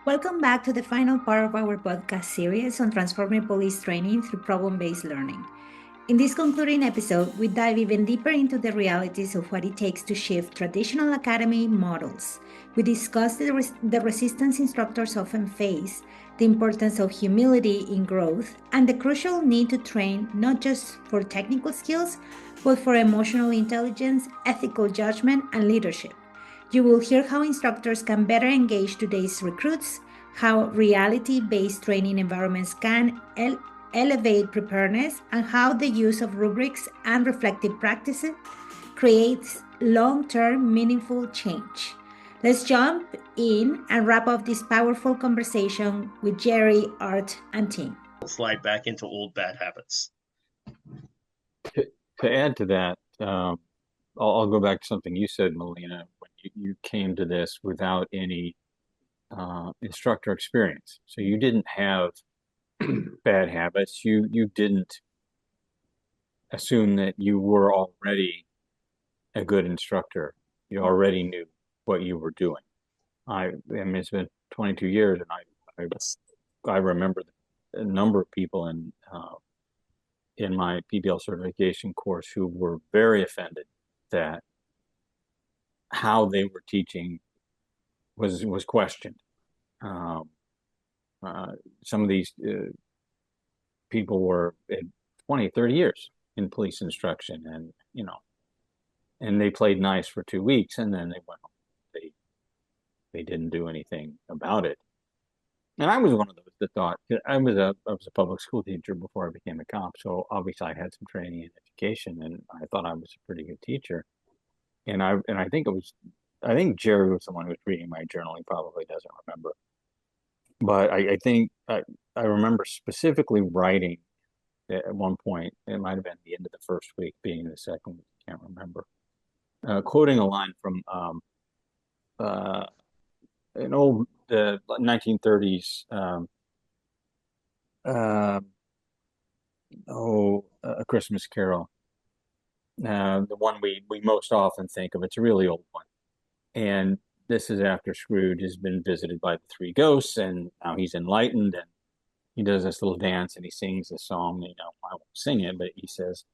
Welcome back to the final part of our podcast series on transforming police training through problem based learning. In this concluding episode, we dive even deeper into the realities of what it takes to shift traditional academy models. We discuss the resistance instructors often face, the importance of humility in growth, and the crucial need to train not just for technical skills, but for emotional intelligence, ethical judgment, and leadership. You will hear how instructors can better engage today's recruits, how reality based training environments can elevate preparedness, and how the use of rubrics and reflective practices creates long term meaningful change. Let's jump in and wrap up this powerful conversation with Jerry, Art, and Tim. Slide back into old bad habits. To add to that, I'll go back to something you said, Melina, when you came to this without any instructor experience. So you didn't have bad habits. You didn't assume that you were already a good instructor. You already knew what you were doing. I mean, it's been 22 years, and I remember a number of people in my PBL certification course who were very offended that how they were teaching was questioned. Some of these people were 20, 30 years in police instruction, and they played nice for 2 weeks, and then they went home. They didn't do anything about it. And I was one of those that thought I was a public school teacher before I became a cop, so obviously I had some training and education, and I thought I was a pretty good teacher. And I think Jerry was the one who was reading my journal. He probably doesn't remember, but I think I remember specifically writing at one point. It might have been the end of the first week, being the second week. I can't remember. Quoting a line from an old 1930s A Christmas Carol. The one we most often think of. It's a really old one. And this is after Scrooge has been visited by the three ghosts, and now he's enlightened, and he does this little dance and he sings a song. I won't sing it, but he says,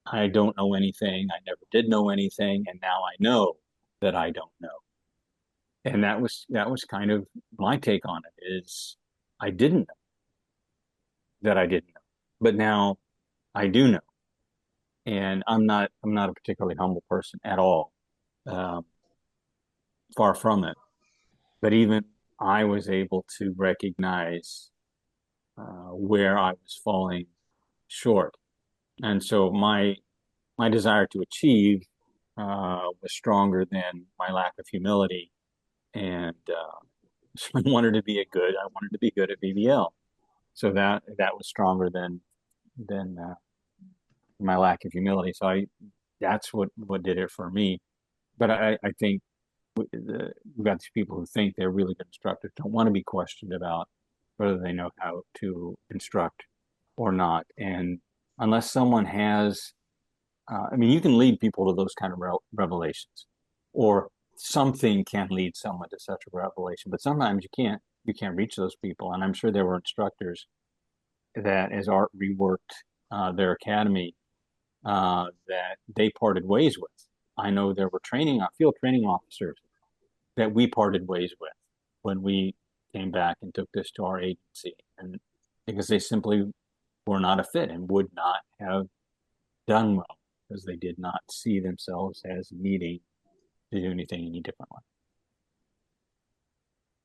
I don't know anything. I never did know anything. And now I know that I don't know. And that was kind of my take on it, is I didn't know that I didn't know, but now I do know. And I'm not a particularly humble person at all. Far from it. But even I was able to recognize where I was falling short. And so my desire to achieve was stronger than my lack of humility. And I wanted to be good at PBL. So that was stronger than my lack of humility. So that's what did it for me. But I think we've got these people who think they're really good instructors, don't want to be questioned about whether they know how to instruct or not. And unless someone has, you can lead people to those kind of revelations, or something can lead someone to such a revelation. But sometimes you can't reach those people. And I'm sure there were instructors that, as Art reworked their academy, that they parted ways with. I know there were field training officers that we parted ways with when we came back and took this to our agency, and because they simply were not a fit and would not have done well because they did not see themselves as needing to do anything any differently.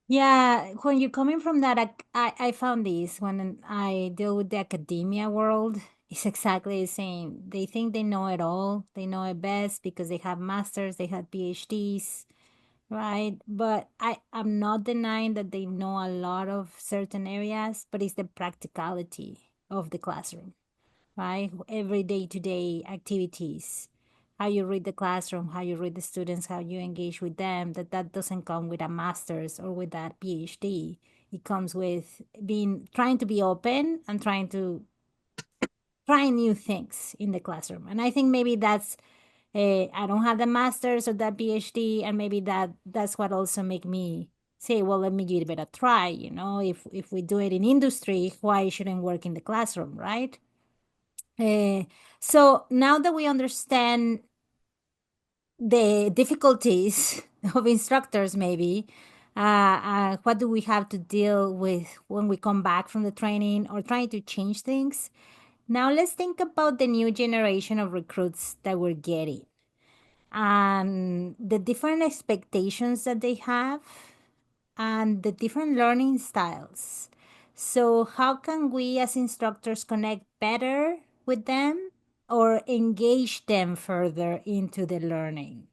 Yeah, when you're coming from that, I found this when I deal with the academia world. It's exactly the same. They think they know it all. They know it best because they have masters, they have PhDs, right? But I'm not denying that they know a lot of certain areas, but it's the practicality of the classroom, right? Every day-to-day activities, how you read the classroom, how you read the students, how you engage with them, that doesn't come with a master's or with that PhD. It comes with trying to be open and trying to try new things in the classroom. And I think maybe that's I don't have the master's or that PhD, and maybe that's what also make me say, well, let me give it a try. If we do it in industry, why shouldn't work in the classroom, right? So now that we understand the difficulties of instructors, maybe, what do we have to deal with when we come back from the training or trying to change things? Now let's think about the new generation of recruits that we're getting and the different expectations that they have and the different learning styles. So, how can we as instructors connect better with them or engage them further into the learning?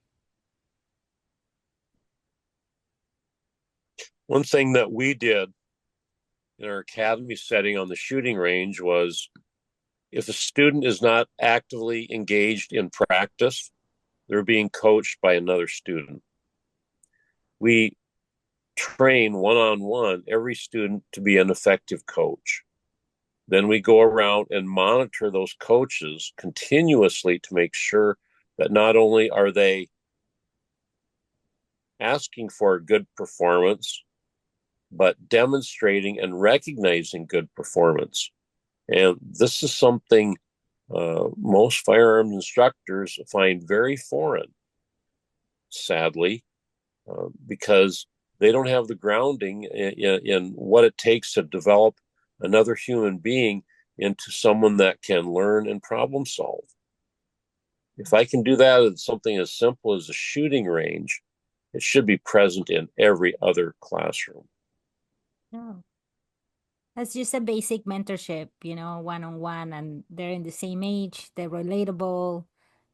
One thing that we did in our academy setting on the shooting range was if a student is not actively engaged in practice, they're being coached by another student. We train one-on-one every student to be an effective coach. Then we go around and monitor those coaches continuously to make sure that not only are they asking for a good performance, but demonstrating and recognizing good performance. And this is something most firearms instructors find very foreign, sadly, because they don't have the grounding in what it takes to develop another human being into someone that can learn and problem solve. If I can do that at something as simple as a shooting range, it should be present in every other classroom. Yeah. That's just a basic mentorship, one-on-one, and they're in the same age, they're relatable,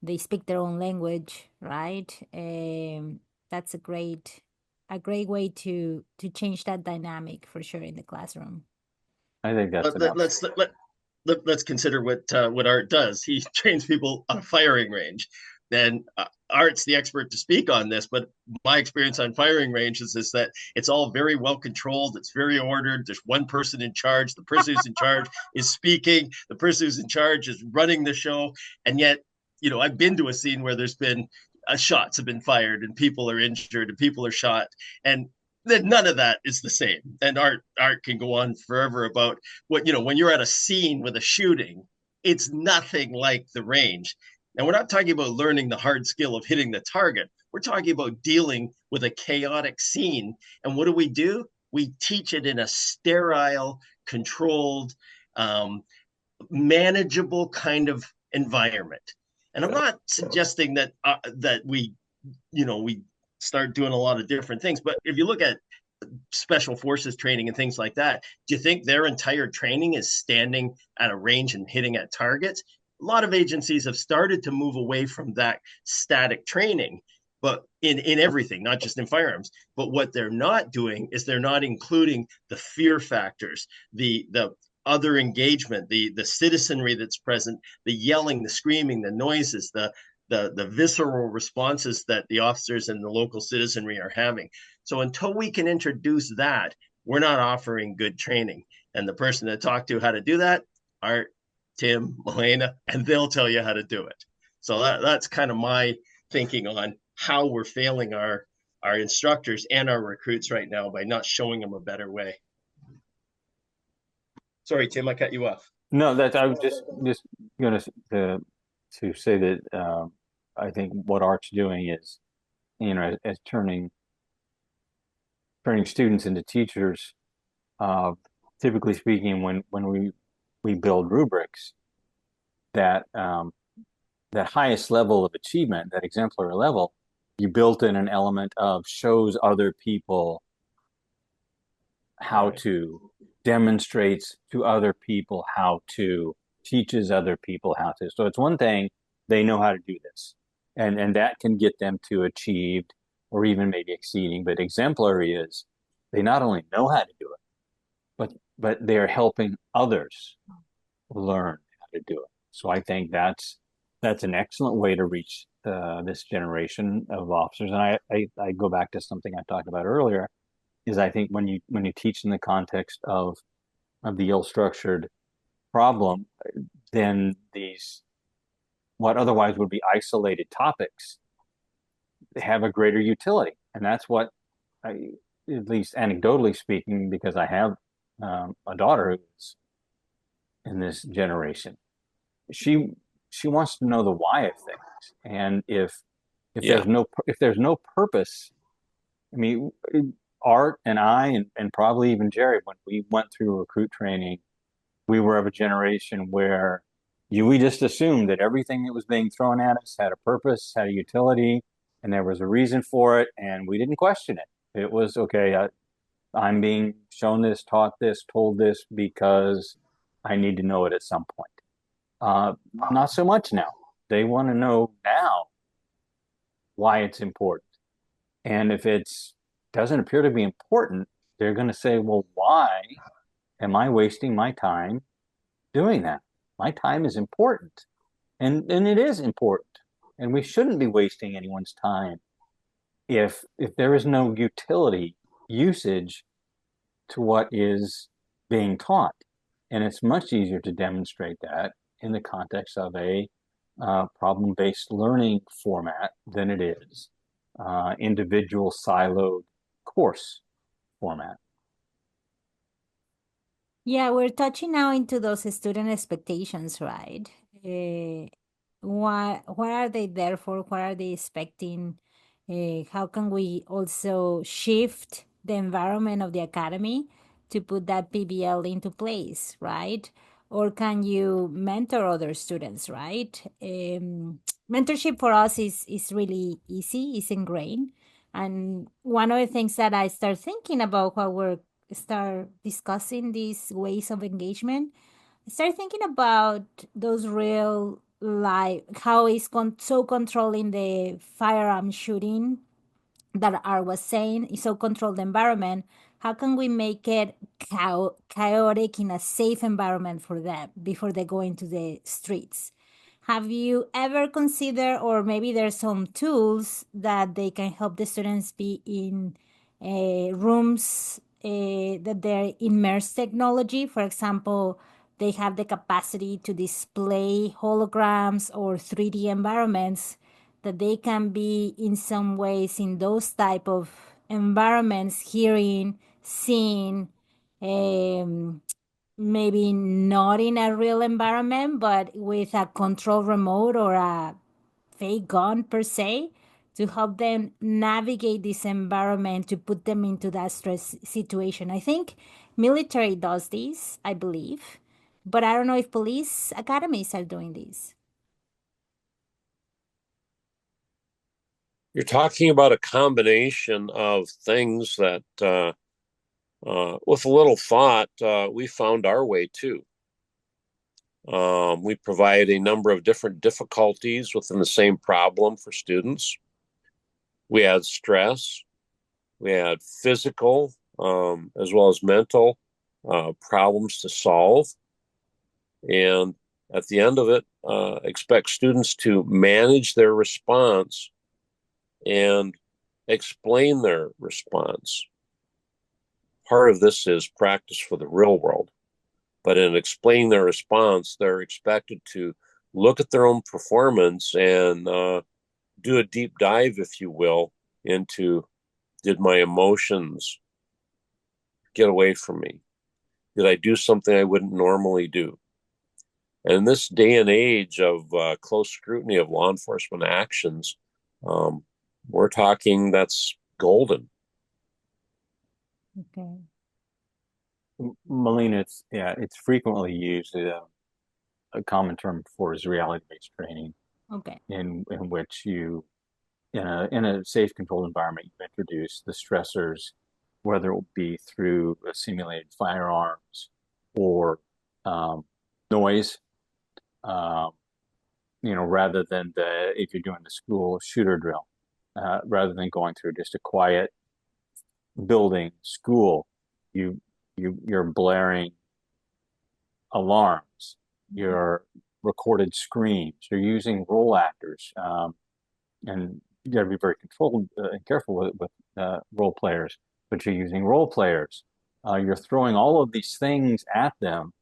they speak their own language, right? That's a great way to change that dynamic for sure in the classroom. I think that's Let's consider what Art does. He trains people on a firing range. Then Art's the expert to speak on this, but my experience on firing ranges is that it's all very well controlled. It's very ordered. There's one person in charge. The person who's in charge is speaking. The person who's in charge is running the show. And yet, I've been to a scene where there's been shots have been fired and people are injured and people are shot. And then none of that is the same. And art can go on forever about what, when you're at a scene with a shooting, it's nothing like the range. And we're not talking about learning the hard skill of hitting the target. We're talking about dealing with a chaotic scene. And what do? We teach it in a sterile, controlled, manageable kind of environment. And I'm not suggesting that we start doing a lot of different things. But if you look at special forces training and things like that, do you think their entire training is standing at a range and hitting at targets? A lot of agencies have started to move away from that static training, but in everything, not just in firearms. But what they're not doing is they're not including the fear factors, the other engagement, the citizenry that's present, the yelling, the screaming, the noises, the visceral responses that the officers and the local citizenry are having. So until we can introduce that, we're not offering good training. And the person to talk to how to do that, Art, Tim, Milena, and they'll tell you how to do it. So that's kind of my thinking on how we're failing our instructors and our recruits right now by not showing them a better way. Sorry, Tim, I cut you off. No, that I was just going to say that I think what Art's doing is, as turning students into teachers. Typically speaking, when we build rubrics, that that highest level of achievement, that exemplary level, you built in an element of shows other people how to, demonstrates to other people how to, teaches other people how to. So it's one thing, they know how to do this. And that can get them to achieved or even maybe exceeding. But exemplary is they not only know how to do it, but they're helping others learn how to do it. So I think that's an excellent way to reach this generation of officers. And I go back to something I talked about earlier, is I think when you teach in the context of the ill-structured problem, then these what otherwise would be isolated topics have a greater utility. And that's what at least anecdotally speaking, because I have a daughter who's in this generation, she wants to know the why of things, and if Yeah. there's no purpose. I mean, Art and I, and probably even Jerry, when we went through recruit training, we were of a generation where we just assumed that everything that was being thrown at us had a purpose, had a utility, and there was a reason for it, and we didn't question it. It was okay. I'm being shown this, taught this, told this because I need to know it at some point. Not so much now. They want to know now why it's important. And if it doesn't appear to be important, they're going to say, well, why am I wasting my time doing that? My time is important. And it is important. And we shouldn't be wasting anyone's time if there is no usage to what is being taught. And it's much easier to demonstrate that in the context of a problem-based learning format than it is individual siloed course format. Yeah, we're touching now into those student expectations, right? What are they there for? What are they expecting? How can we also shift the environment of the academy to put that PBL into place, right? Or can you mentor other students, right? Mentorship for us is really easy, it's ingrained. And one of the things that I start thinking about while we're start discussing these ways of engagement, I start thinking about those real life, how is so controlling the firearm shooting that Art was saying, is so controlled environment. How can we make it chaotic in a safe environment for them before they go into the streets? Have you ever considered, or maybe there's some tools that they can help the students be in rooms that they're immersed technology? For example, they have the capacity to display holograms or 3D environments that they can be in some ways in those type of environments, hearing, seeing, um, maybe not in a real environment, but with a control remote or a fake gun per se, to help them navigate this environment, to put them into that stress situation. I think military does this, I believe, but I don't know if police academies are doing this. You're talking about a combination of things that, with a little thought, we found our way to. We provide a number of different difficulties within the same problem for students. We had stress, we had physical, as well as mental problems to solve. And at the end of it, expect students to manage their response and explain their response. Part of this is practice for the real world. But in explaining their response, they're expected to look at their own performance and do a deep dive, if you will, into, did my emotions get away from me? Did I do something I wouldn't normally do? And in this day and age of close scrutiny of law enforcement actions, we're talking that's golden. Okay. Melina, it's frequently used. A common term for is reality-based training, Okay. in which you, in a safe, controlled environment, you introduce the stressors, whether it be through simulated firearms or noise. Rather than if you're doing the school shooter drill, rather than going through just a quiet building school, you're blaring alarms, you're recorded screams, you're using role actors, and you got to be very controlled and careful with role players. But you're using role players. You're throwing all of these things at them,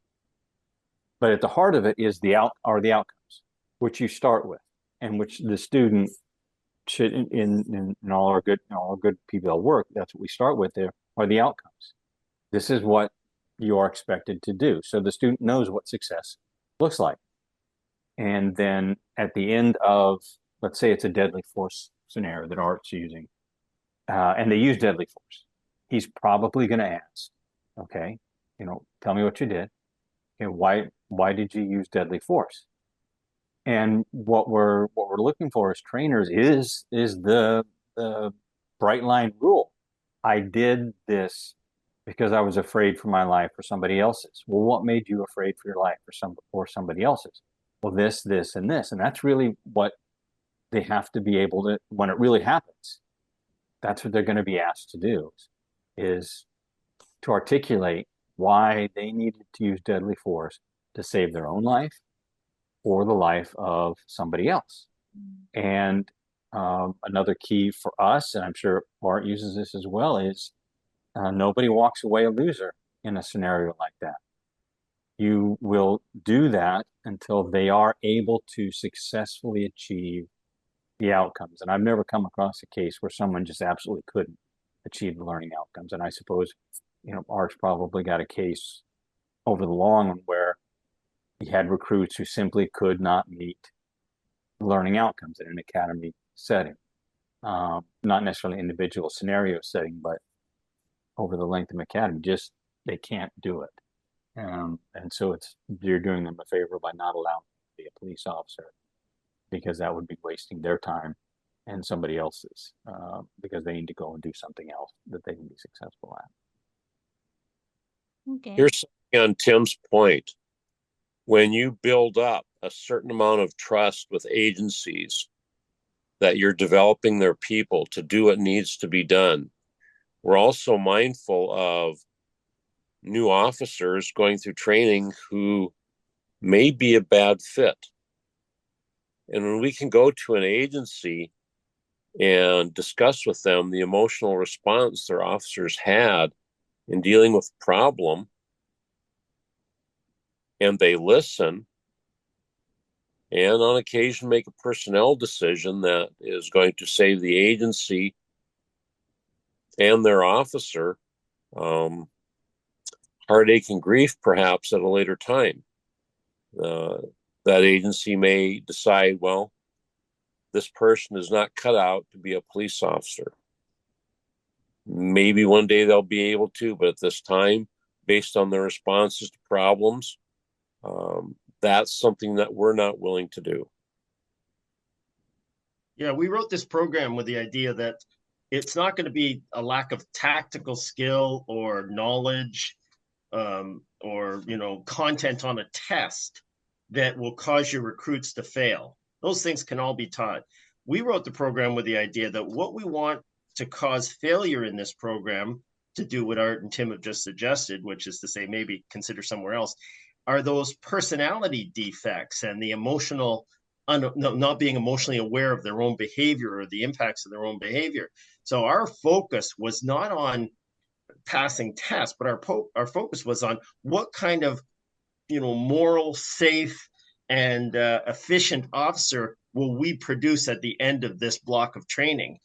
but at the heart of it is the outcomes, which you start with, and which the student should in all our good PBL work, that's what we start with. There are the outcomes. This is what you are expected to do, so the student knows what success looks like. And then at the end of, let's say it's a deadly force scenario that Art's using, and they use deadly force, he's probably going to ask, okay, tell me what you did. Why did you use deadly force? And what we're looking for as trainers is the bright line rule. I did this because I was afraid for my life or somebody else's. Well, what made you afraid for your life or somebody else's? Well, this, and this. And that's really what they have to be able to, when it really happens, that's what they're going to be asked to do, is to articulate why they needed to use deadly force to save their own life or the life of somebody else. And another key for us, and I'm sure Art uses this as well, is nobody walks away a loser in a scenario like that. You will do that until they are able to successfully achieve the outcomes. And I've never come across a case where someone just absolutely couldn't achieve the learning outcomes. And I suppose, Art's probably got a case over the long run where he had recruits who simply could not meet learning outcomes in an academy setting. Not necessarily individual scenario setting, but over the length of an academy, just they can't do it. And so you're doing them a favor by not allowing them to be a police officer, because that would be wasting their time and somebody else's, because they need to go and do something else that they can be successful at. Okay. Here's something on Tim's point. When you build up a certain amount of trust with agencies that you're developing their people to do what needs to be done, we're also mindful of new officers going through training who may be a bad fit. And when we can go to an agency and discuss with them the emotional response their officers had in dealing with the problem, and they listen, and on occasion make a personnel decision that is going to save the agency and their officer heartache and grief, perhaps at a later time. That agency may decide, well, this person is not cut out to be a police officer. Maybe one day they'll be able to, but at this time, based on their responses to problems, that's something that we're not willing to do. Yeah, we wrote this program with the idea that it's not going to be a lack of tactical skill or knowledge or content on a test that will cause your recruits to fail. Those things can all be taught. We wrote the program with the idea that what we want to cause failure in this program, to do what Art and Tim have just suggested, which is to say maybe consider somewhere else, are those personality defects and the emotional, not being emotionally aware of their own behavior or the impacts of their own behavior. So our focus was not on passing tests, but our focus was on what kind of moral, safe, and efficient officer will we produce at the end of this block of training.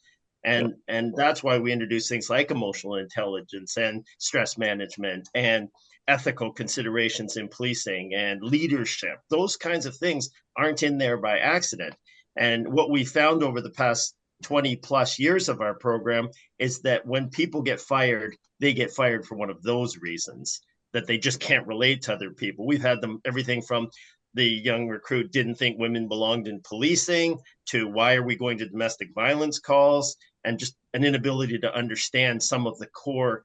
And that's why we introduce things like emotional intelligence and stress management and ethical considerations in policing and leadership. Those kinds of things aren't in there by accident. And what we found over the past 20 plus years of our program is that when people get fired, they get fired for one of those reasons, that they just can't relate to other people. We've had them everything from the young recruit didn't think women belonged in policing to why are we going to domestic violence calls, and just an inability to understand some of the core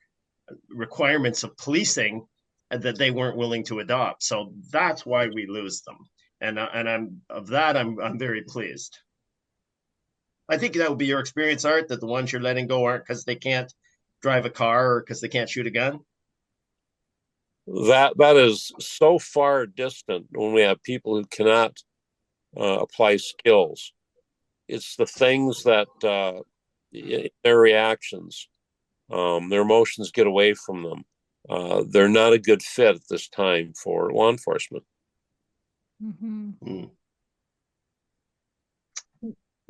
requirements of policing that they weren't willing to adopt. So that's why we lose them. And I'm very pleased. I think that would be your experience, Art, that the ones you're letting go aren't because they can't drive a car or because they can't shoot a gun. That is so far distant when we have people who cannot apply skills. It's the things that their reactions, their emotions get away from them. They're not a good fit at this time for law enforcement. Mm-hmm.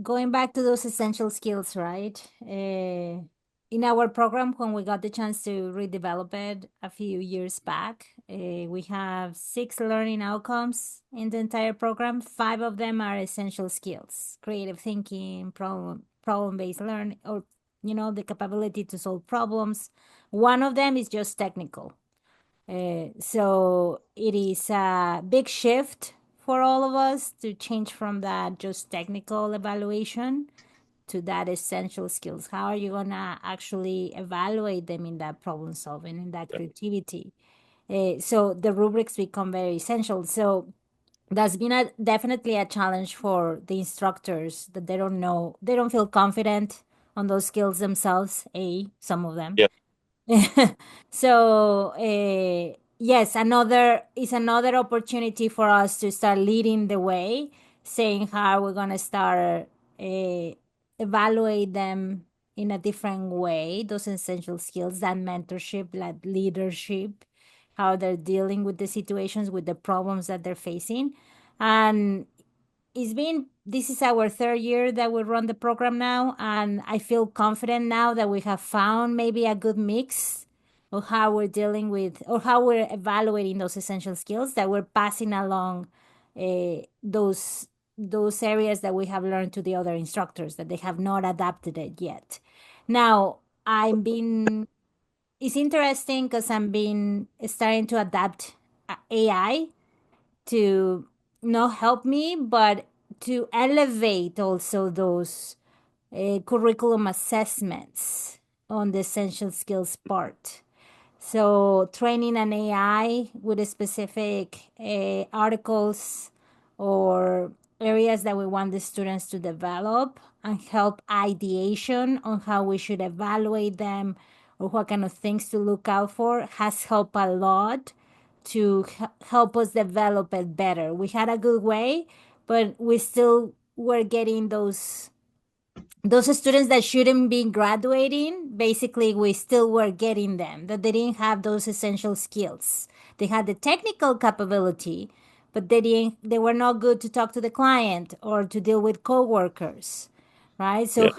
going back to those essential skills, right? In our program, when we got the chance to redevelop it a few years back, we have 6 learning outcomes in the entire program. 5 of them are essential skills: creative thinking, problem-based learning, or the capability to solve problems. One of them is just technical. So it is a big shift for all of us to change from that just technical evaluation to that essential skills. How are you gonna actually evaluate them in that problem solving, in that creativity? So the rubrics become very essential. So that's been definitely a challenge for the instructors, that they don't know, they don't feel confident on those skills themselves. Some of them. Yeah. So yes, another opportunity for us to start leading the way, saying how we're gonna start evaluate them in a different way, those essential skills, that mentorship, that leadership, how they're dealing with the situations, with the problems that they're facing. And this is our 3rd year that we run the program now, and I feel confident now that we have found maybe a good mix of how we're dealing with, or how we're evaluating those essential skills, that we're passing along those areas that we have learned to the other instructors, that they have not adapted it yet. Now it's interesting because I'm been starting to adapt AI to not help me, but to elevate also those curriculum assessments on the essential skills part. So training an AI with specific articles or areas that we want the students to develop, and help ideation on how we should evaluate them, or what kind of things to look out for, has helped a lot to help us develop it better. We had a good way, but we still were getting those students that shouldn't be graduating. Basically, we still were getting them, that they didn't have those essential skills. They had the technical capability, but they were not good to talk to the client or to deal with coworkers, right? So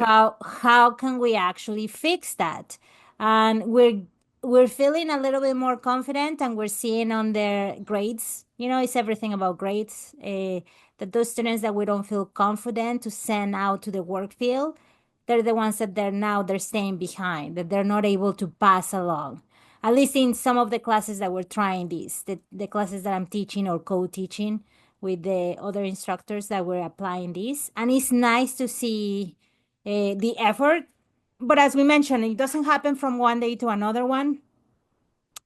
how can we actually fix that? And we're feeling a little bit more confident, and we're seeing on their grades, it's everything about grades, that those students that we don't feel confident to send out to the work field, they're the ones that they're staying behind, that they're not able to pass along. At least in some of the classes that we're trying this, the classes that I'm teaching or co-teaching with the other instructors that we're applying this. And it's nice to see the effort. But as we mentioned, it doesn't happen from one day to another one.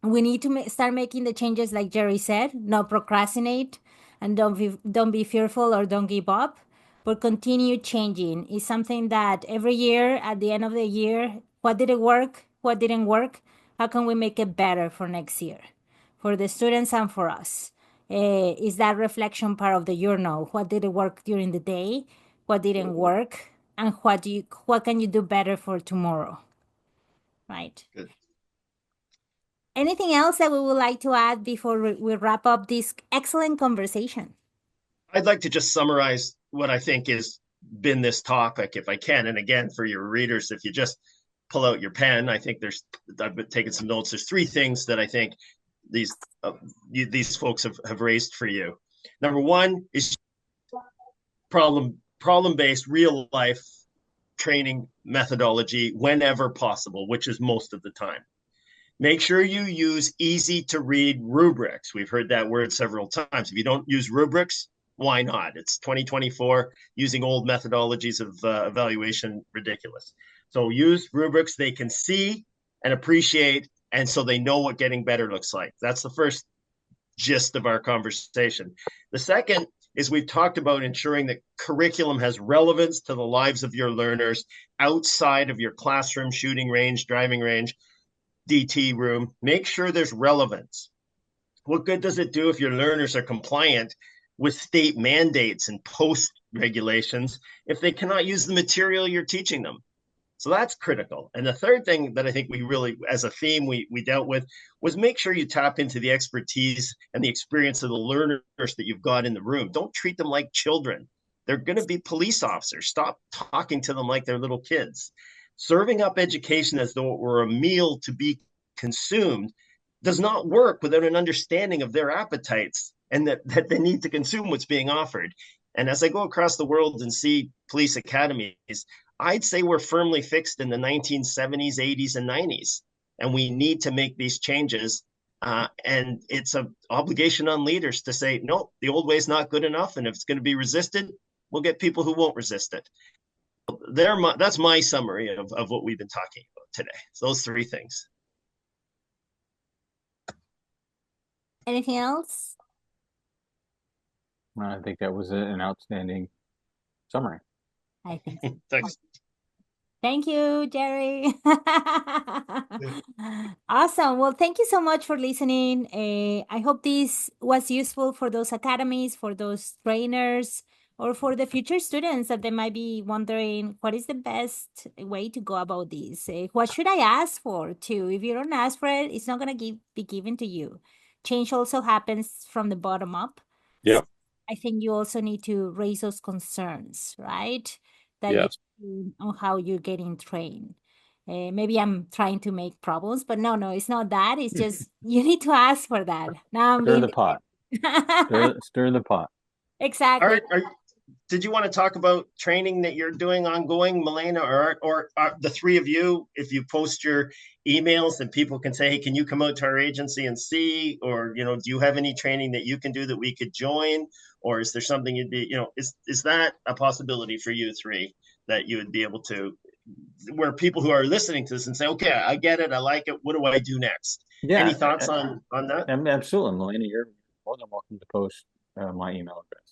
We need to start making the changes, like Jerry said. Not procrastinate, and don't be fearful, or don't give up, but continue changing. It's something that every year, at the end of the year, what did it work? What didn't work? How can we make it better for next year, for the students and for us? Is that reflection part of the journal? What did it work during the day? What didn't work? And what can you do better for tomorrow? Right. Good. Anything else that we would like to add before we wrap up this excellent conversation? I'd like to just summarize what I think has been this topic, if I can. And again, for your readers, if you just pull out your pen, I think I've been taking some notes. There's 3 things that I think these folks have raised for you. Number 1 is problem-based, real life training methodology whenever possible, which is most of the time. Make sure you use easy to read rubrics. We've heard that word several times. If you don't use rubrics, why not? It's 2024, using old methodologies of evaluation, ridiculous. So use rubrics they can see and appreciate, and so they know what getting better looks like. That's the first gist of our conversation. The second is we've talked about ensuring that curriculum has relevance to the lives of your learners outside of your classroom, shooting range, driving range, DT room. Make sure there's relevance. What good does it do if your learners are compliant with state mandates and post regulations if they cannot use the material you're teaching them? So that's critical. And the third thing that I think we really, as a theme, we dealt with was make sure you tap into the expertise and the experience of the learners that you've got in the room. Don't treat them like children. They're going to be police officers. Stop talking to them like they're little kids. Serving up education as though it were a meal to be consumed does not work without an understanding of their appetites and that they need to consume what's being offered. And as I go across the world and see police academies, I'd say we're firmly fixed in the 1970s, 80s, and 90s. And we need to make these changes. And it's an obligation on leaders to say, no, the old way is not good enough. And if it's going to be resisted, we'll get people who won't resist it. That's my summary of what we've been talking about today. So those three things. Anything else? I think that was an outstanding summary. I think so. Thanks. Thank you, Jerry. Awesome. Well, thank you so much for listening. I hope this was useful for those academies, for those trainers, or for the future students that they might be wondering, what is the best way to go about this? What should I ask for too? If you don't ask for it, it's not going to be given to you. Change also happens from the bottom up. Yeah. I think you also need to raise those concerns, right? That Yes. you on how you're getting trained. Maybe I'm trying to make problems, but no, it's not that. It's just you need to ask for that. Now I'm Stir being the pot. Stir the pot. Exactly. Did you want to talk about training that you're doing ongoing, Milena, or the three of you, if you post your emails and people can say, hey, can you come out to our agency and see, or, do you have any training that you can do that we could join? Or is there something you'd be, is that a possibility for you three that you would be able to, where people who are listening to this and say, okay, I get it, I like it, what do I do next? Yeah. Any thoughts on that? Absolutely, Milena, you're more than welcome to post my email address.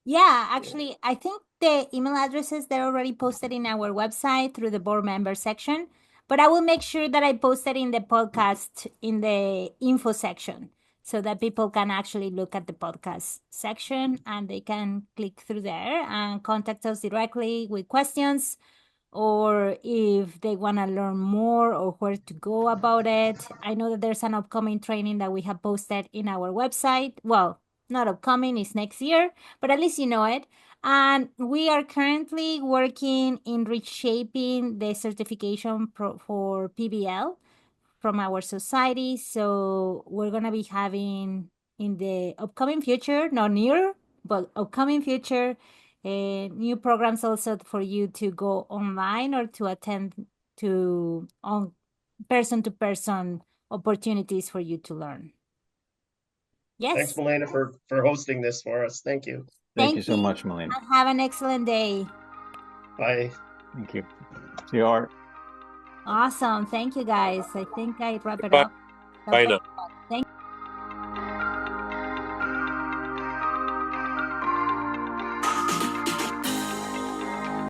Yeah, actually, I think the email addresses, they're already posted in our website through the board member section, but I will make sure that I post it in the podcast in the info section so that people can actually look at the podcast section and they can click through there and contact us directly with questions, or if they want to learn more or where to go about it. I know that there's an upcoming training that we have posted in our website. Well, not upcoming, it's next year, but at least you know it. And we are currently working in reshaping the certification for PBL from our society. So we're going to be having in the upcoming future, not near, but upcoming future, new programs also for you to go online or to attend to on person-to-person opportunities for you to learn. Yes. Thanks, Milena, for hosting this for us. Thank you. Thank you so much, Milena. Have an excellent day. Bye. Thank you. See you, Art. Awesome. Thank you, guys. I think I wrap it Bye. up. Bye now.